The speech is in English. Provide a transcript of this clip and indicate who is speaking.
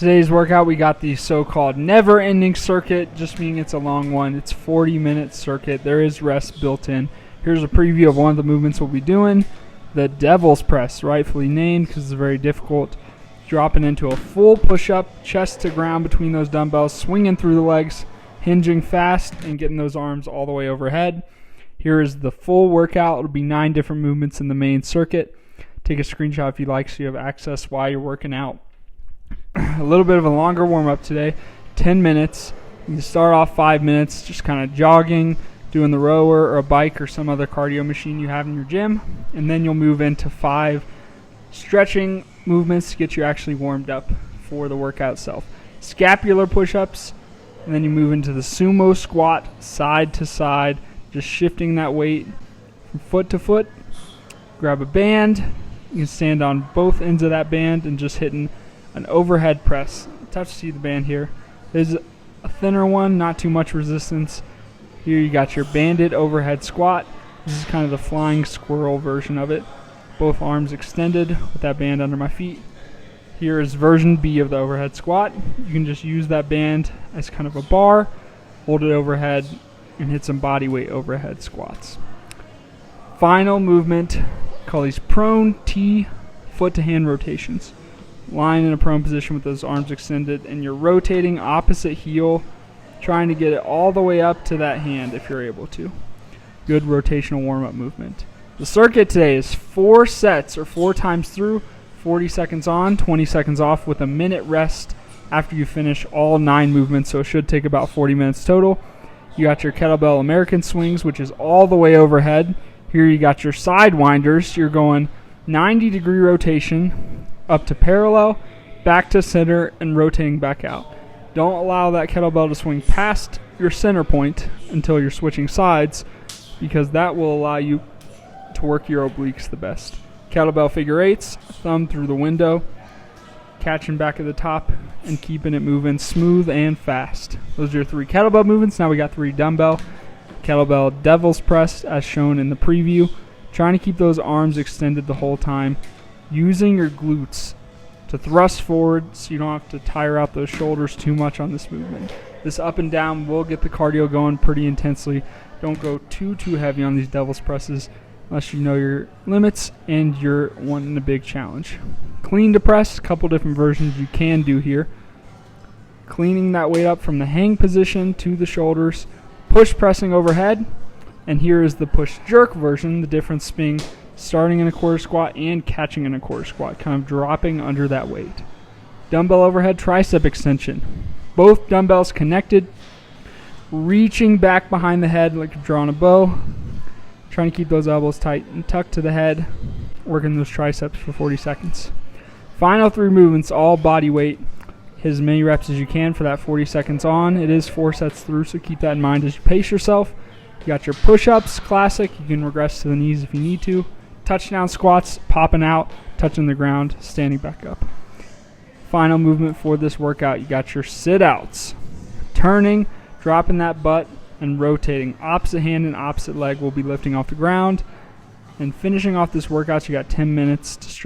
Speaker 1: Today's workout, we got the so-called never-ending circuit, just meaning it's a long one. It's 40-minute circuit. There is rest built in. Here's a preview of one of the movements we'll be doing. The devil's press, rightfully named because it's very difficult. Dropping into a full push-up, chest to ground between those dumbbells, swinging through the legs, hinging fast, and getting those arms all the way overhead. Here is the full workout. It'll be 9 different movements in the main circuit. Take a screenshot if you'd like so you have access while you're working out. A little bit of a longer warm-up today, 10 minutes. You can start off 5 minutes just kind of jogging, doing the rower or a bike or some other cardio machine you have in your gym, and then you'll move into 5 stretching movements to get you actually warmed up for the workout itself. Scapular push-ups, and then you move into the sumo squat, side to side, just shifting that weight from foot to foot. Grab a band. You can stand on both ends of that band and just hitting an overhead press. Tough to see the band here. There's a thinner one, not too much resistance. Here you got your banded overhead squat. This is kind of the flying squirrel version of it. Both arms extended with that band under my feet. Here is version B of the overhead squat. You can just use that band as kind of a bar, hold it overhead, and hit some body weight overhead squats. Final movement, call these prone T foot to hand rotations. Lying in a prone position with those arms extended, and you're rotating opposite heel, trying to get it all the way up to that hand if you're able to. Good rotational warm-up movement. The circuit today is 4 sets or 4 times through, 40 seconds on, 20 seconds off with a minute rest after you finish all 9 movements, so it should take about 40 minutes total. You got your kettlebell American swings, which is all the way overhead. Here you got your side winders. You're going 90-degree rotation up to parallel, back to center, and rotating back out. Don't allow that kettlebell to swing past your center point until you're switching sides, because that will allow you to work your obliques the best. Kettlebell figure 8s, thumb through the window, catching back at the top, and keeping it moving smooth and fast. Those are your 3 kettlebell movements. Now we got 3 dumbbell. Kettlebell devil's press as shown in the preview. Trying to keep those arms extended the whole time. Using your glutes to thrust forward so you don't have to tire out those shoulders too much on this movement. This up and down will get the cardio going pretty intensely. Don't go too heavy on these devil's presses unless you know your limits and you're wanting a big challenge. Clean to press, a couple different versions you can do here. Cleaning that weight up from the hang position to the shoulders. Push pressing overhead. And here is the push jerk version, the difference being starting in a quarter squat and catching in a quarter squat, kind of dropping under that weight. Dumbbell overhead tricep extension. Both dumbbells connected, reaching back behind the head like you're drawing a bow, trying to keep those elbows tight and tucked to the head, working those triceps for 40 seconds. Final 3 movements, all body weight. Hit as many reps as you can for that 40 seconds on. It is 4 sets through, so keep that in mind as you pace yourself. You got your push-ups, classic. You can regress to the knees if you need to. Touchdown squats, popping out, touching the ground, standing back up. Final movement for this workout, you got your sit-outs. Turning, dropping that butt, and rotating. Opposite hand and opposite leg will be lifting off the ground. And finishing off this workout, you got 10 minutes to stretch.